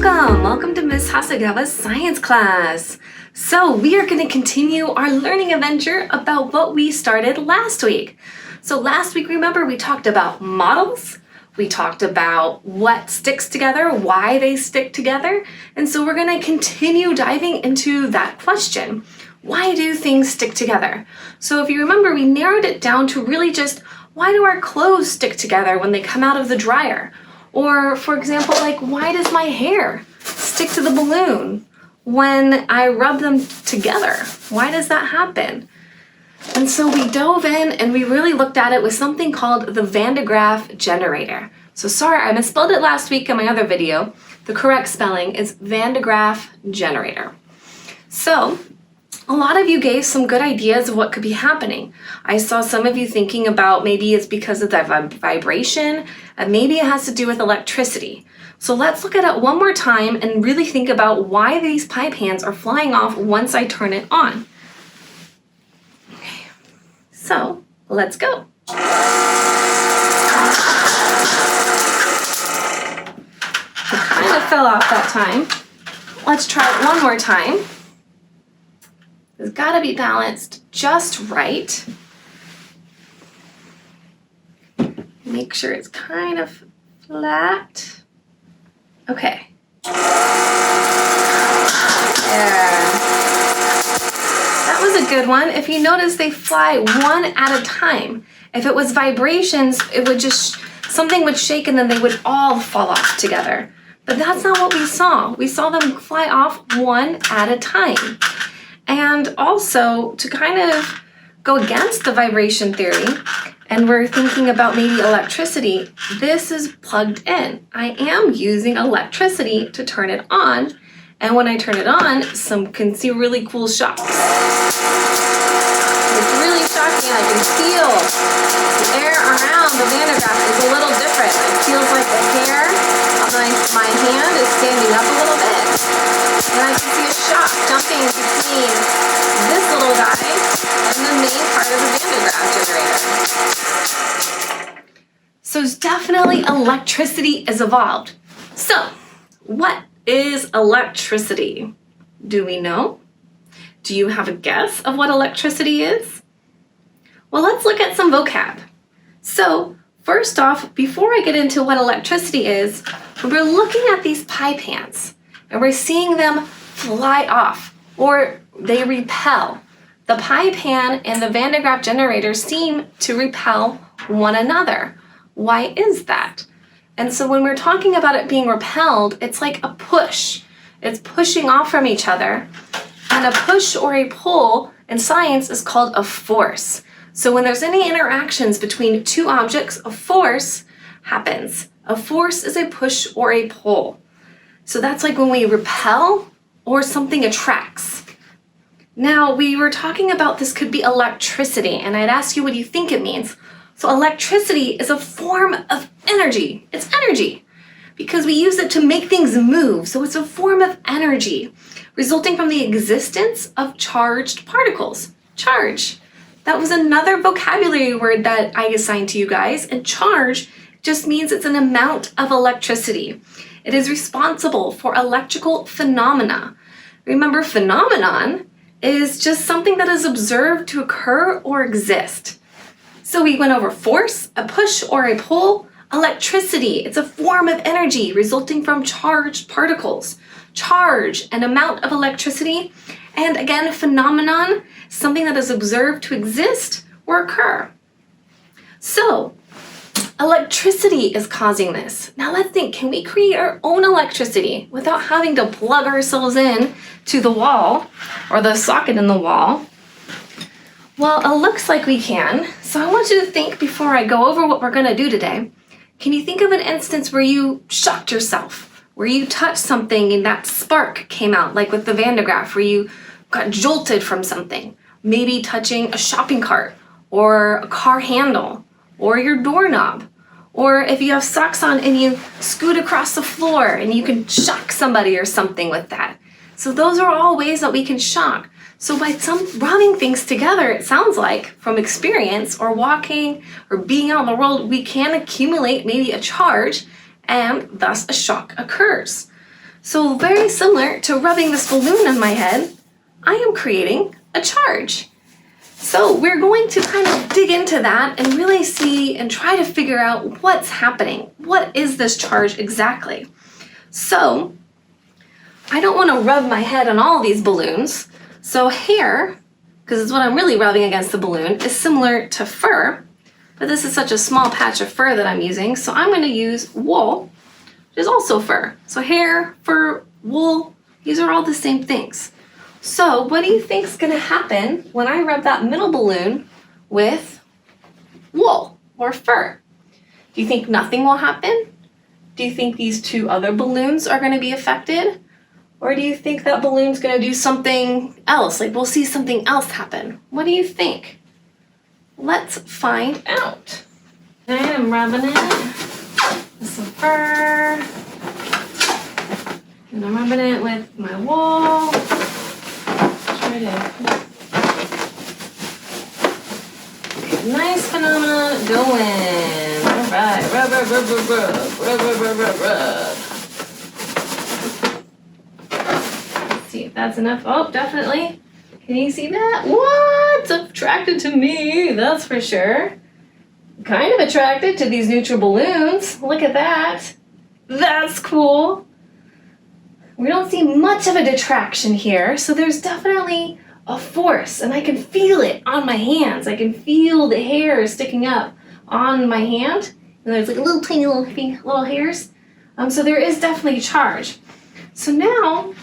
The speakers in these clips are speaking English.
Welcome to Miss Hasegawa's science class. So we are going to continue our learning adventure about what we started last week. So last week, remember, we talked about models, we talked about what sticks together, why they stick together, and so we're going to continue diving into that question. Why do things stick together? So if you remember, we narrowed it down to really just, why do our clothes stick together when they come out of the dryer? Or, for example, like, why does my hair stick to the balloon when I rub them together? Why does that happen? And so we dove in and we really looked at it with something called the Van de Graaff generator. So sorry, I misspelled it last week in my other video. The correct spelling is Van de Graaff generator. So a lot of you gave some good ideas of what could be happening. I saw some of you thinking about maybe it's because of the vibration, and maybe it has to do with electricity. So let's look at it one more time and really think about why these pipe hands are flying off once I turn it on. Okay, so let's go. It kind of fell off that time. Let's try it one more time. It's got to be balanced just right. Make sure it's kind of flat. Okay. There. That was a good one. If you notice, they fly one at a time. If it was vibrations, it would just, something would shake and then they would all fall off together. But that's not what we saw. We saw them fly off one at a time. And also, to kind of go against the vibration theory, and we're thinking about maybe electricity, this is plugged in. I am using electricity to turn it on, and when I turn it on, some can see really cool shocks. It's really shocking. I can feel the air around the Van de Graaff is a little different. It feels like the hair on my hand is standing up a little bit. And I can see a shock jumping between this little guy and the main part of the Van de Graaff generator. So definitely electricity is evolved. So what is electricity? Do we know? Do you have a guess of what electricity is? Well, let's look at some vocab. So first off, before I get into what electricity is, we're looking at these pipe hands and we're seeing them fly off or they repel. The pipe hand and the Van de Graaff generator seem to repel one another. Why is that? And so when we're talking about it being repelled, it's like a push. It's pushing off from each other. And a push or a pull in science is called a force. So when there's any interactions between two objects, a force happens. A force is a push or a pull. So that's like when we repel or something attracts. Now, we were talking about this could be electricity, and I'd ask you what do you think it means. So electricity is a form of energy. It's energy because we use it to make things move. So it's a form of energy resulting from the existence of charged particles. Charge. That was another vocabulary word that I assigned to you guys, and charge just means it's an amount of electricity. It is responsible for electrical phenomena. Remember, phenomenon is just something that is observed to occur or exist. So we went over force, a push or a pull, electricity. It's a form of energy resulting from charged particles. Charge, an amount of electricity, and again, phenomenon, something that is observed to exist or occur. So electricity is causing this. Now let's think, can we create our own electricity without having to plug ourselves in to the wall or the socket in the wall? Well, it looks like we can. So I want you to think before I go over what we're going to do today. Can you think of an instance where you shocked yourself, where you touched something and that spark came out, like with the Van de Graaff, where you got jolted from something, maybe touching a shopping cart or a car handle or your doorknob, or if you have socks on and you scoot across the floor and you can shock somebody or something with that. So those are all ways that we can shock. So by rubbing things together, it sounds like from experience or walking or being out in the world, we can accumulate maybe a charge and thus a shock occurs. So very similar to rubbing this balloon on my head, I am creating a charge. So we're going to kind of dig into that and really see and try to figure out what's happening. What is this charge exactly? So I don't want to rub my head on all these balloons. So hair, because it's what I'm really rubbing against the balloon, is similar to fur, but this is such a small patch of fur that I'm using, so I'm going to use wool, which is also fur. So hair, fur, wool, these are all the same things. So what do you think is going to happen when I rub that middle balloon with wool or fur? Do you think nothing will happen? Do you think these two other balloons are going to be affected? Or do you think that balloon's going to do something else? Like we'll see something else happen. What do you think? Let's find out. I am rubbing it with some fur. And I'm rubbing it with my wool. Try to get a nice phenomenon going. All right, rub, rub, rub, rub, rub, rub, rub, rub, rub, rub. Let's see if that's enough. Oh, definitely. Can you see that? What? It's attracted to me, that's for sure. Kind of attracted to these neutral balloons. Look at that. That's cool. We don't see much of a detraction here, so there's definitely a force, and I can feel it on my hands. I can feel the hair sticking up on my hand, and there's like little tiny little hairs. So there is definitely charge. So now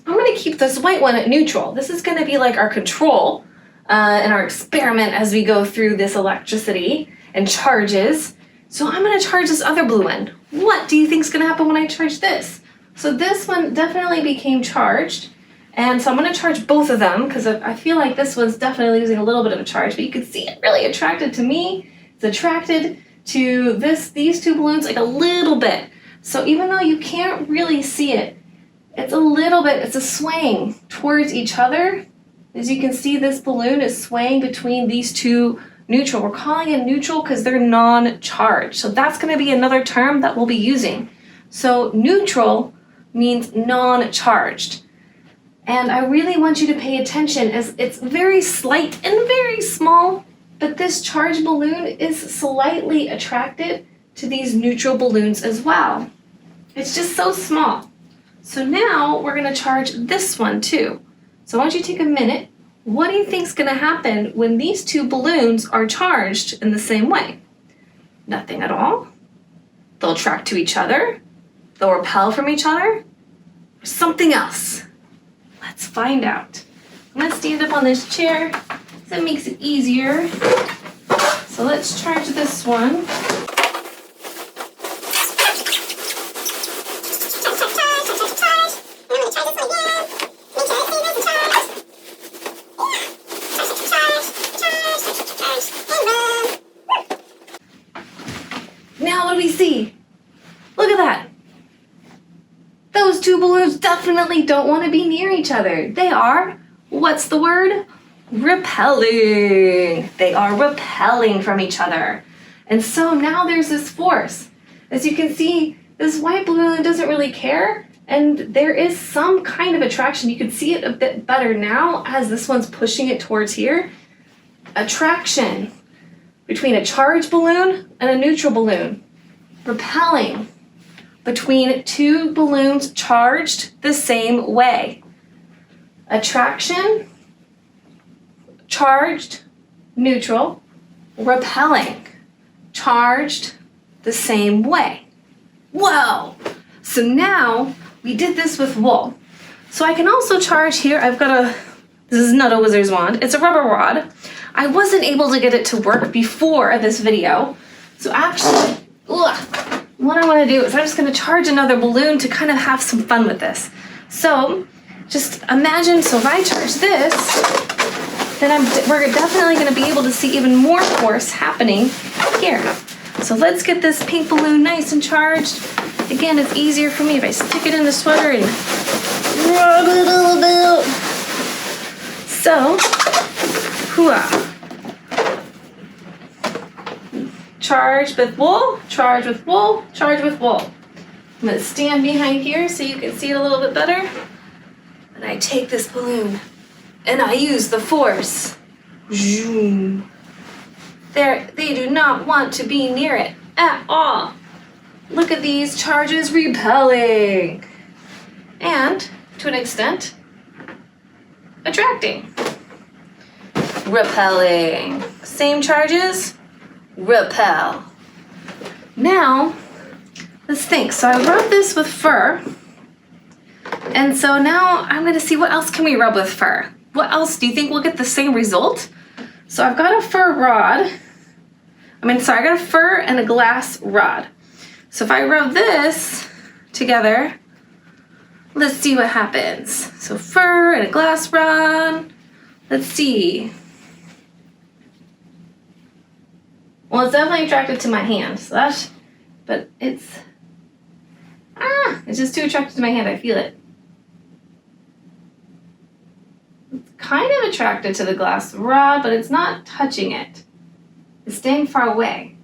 I'm going to keep this white one at neutral. This is going to be like our control in our experiment as we go through this electricity and charges. So I'm going to charge this other blue one. What do you think is going to happen when I charge this? So this one definitely became charged. And so I'm going to charge both of them because I feel like this one's definitely losing a little bit of a charge. But you can see it really attracted to me. It's attracted to these two balloons like a little bit. So even though you can't really see it, it's a little bit, it's a swaying towards each other. As you can see, this balloon is swaying between these two neutral. We're calling it neutral because they're non-charged. So that's going to be another term that we'll be using. So neutral means non-charged. And I really want you to pay attention as it's very slight and very small, but this charged balloon is slightly attracted to these neutral balloons as well. It's just so small. So now we're going to charge this one too. So I want you to take a minute. What do you think is going to happen when these two balloons are charged in the same way? Nothing at all. They'll attract to each other. They'll repel from each other. Or something else. Let's find out. I'm going to stand up on this chair so it makes it easier. So let's charge this one. Now what do we see? Look at that. Those two balloons definitely don't want to be near each other. They are, what's the word? Repelling. They are repelling from each other. And so now there's this force. As you can see, this white balloon doesn't really care, and there is some kind of attraction. You can see it a bit better now as this one's pushing it towards here. Attraction between a charged balloon and a neutral balloon. Repelling between two balloons charged the same way. Attraction, charged, neutral, repelling, charged the same way. Whoa! So now we did this with wool. So I can also charge here. I've got this is not a wizard's wand. It's a rubber rod. I wasn't able to get it to work before this video. So actually, what I want to do is I'm just going to charge another balloon to kind of have some fun with this. So just imagine, so if I charge this, then we're definitely going to be able to see even more force happening here. So let's get this pink balloon nice and charged. Again, it's easier for me if I stick it in the sweater and rub it a little bit. So, hooah. Charge with wool, charge with wool, charge with wool. I'm gonna stand behind here so you can see it a little bit better. And I take this balloon and I use the force. Zoom. They do not want to be near it at all. Look at these charges repelling. And, to an extent, attracting. Repelling. Same charges, repel. Now, let's think. So I rub this with fur. And so now I'm gonna see what else can we rub with fur. What else do you think we'll get the same result? So I've got a fur rod. I got a fur and a glass rod. So if I rub this together, let's see what happens. So fur and a glass rod. Let's see. Well, it's definitely attracted to my hand. But it's just too attracted to my hand. I feel it. It's kind of attracted to the glass rod, but it's not touching it. It's staying far away.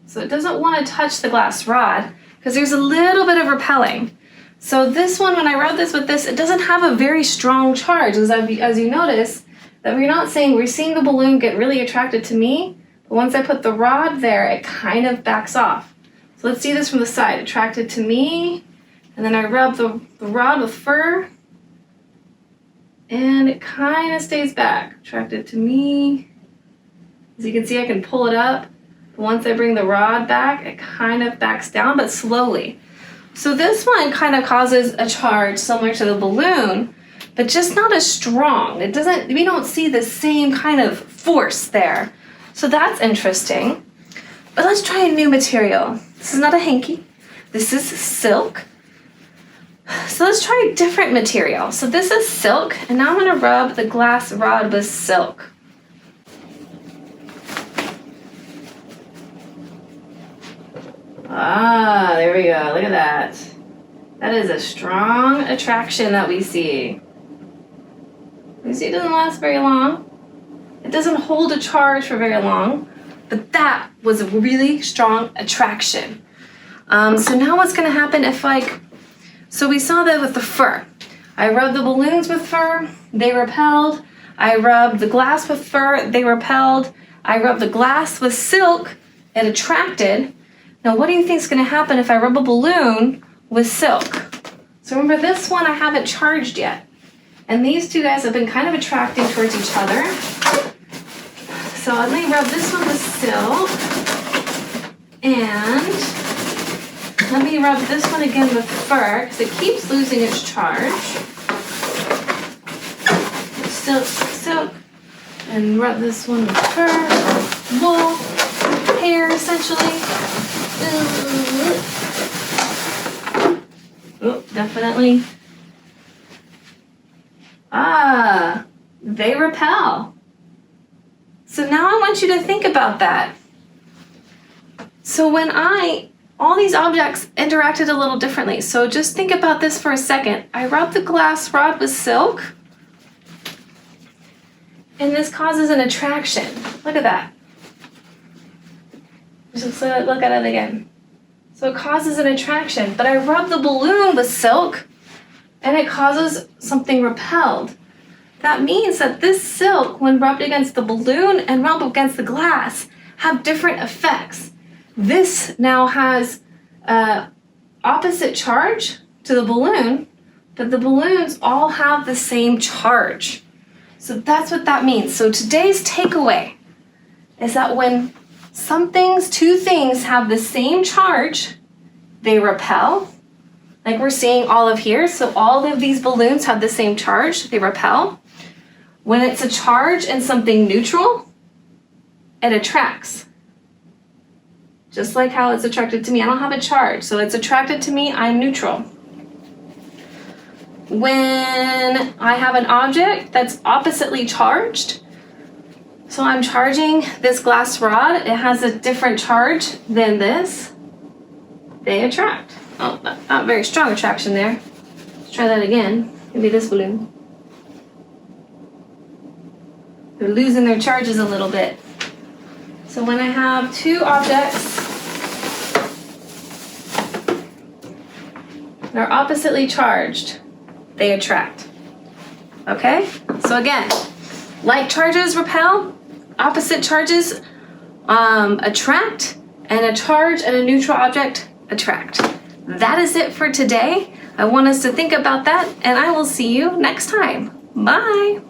So it doesn't want to touch the glass rod because there's a little bit of repelling. So this one, when I rub this with this, it doesn't have a very strong charge. As you notice, that we're seeing the balloon get really attracted to me, but once I put the rod there, it kind of backs off. So let's see this from the side. Attracted to me, and then I rub the rod with fur, and it kind of stays back. Attracted to me. As you can see, I can pull it up. But once I bring the rod back, it kind of backs down, but slowly. So this one kind of causes a charge similar to the balloon, but just not as strong. We don't see the same kind of force there. So that's interesting. But let's try a new material. This is not a hanky. This is silk. So let's try a different material. So this is silk, and now I'm gonna rub the glass rod with silk. There we go. Look at that. That is a strong attraction that we see. You see, it doesn't last very long. It doesn't hold a charge for very long, but that was a really strong attraction. So now what's going to happen if so we saw that with the fur. I rubbed the balloons with fur, they repelled. I rubbed the glass with fur, they repelled. I rubbed the glass with silk, it attracted. Now what do you think is going to happen if I rub a balloon with silk? So remember, this one I haven't charged yet. And these two guys have been kind of attracting towards each other. So let me rub this one with silk. And let me rub this one again with fur, because it keeps losing its charge. Silk, silk. And rub this one with fur, wool, hair essentially. Oh, definitely. They repel. So now I want you to think about that. So when all these objects interacted a little differently. So just think about this for a second. I rubbed the glass rod with silk, and this causes an attraction. Look at that. Just look at it again. So it causes an attraction, but I rub the balloon with silk, and it causes something repelled. That means that this silk, when rubbed against the balloon and rubbed against the glass, have different effects. This now has opposite charge to the balloon, but the balloons all have the same charge. So that's what that means. So today's takeaway is that when two things have the same charge, they repel, like we're seeing all of here. So all of these balloons have the same charge, they repel. When it's a charge and something neutral, it attracts. Just like how it's attracted to me. I don't have a charge, so it's attracted to me, I'm neutral. When I have an object that's oppositely charged, so I'm charging this glass rod, it has a different charge than this, they attract. Oh, not very strong attraction there. Let's try that again. Maybe this balloon. They're losing their charges a little bit. So when I have two objects and are oppositely charged, they attract. Okay? So again, like charges repel, opposite charges attract, and a charge and a neutral object attract. That is it for today. I want us to think about that, and I will see you next time. Bye!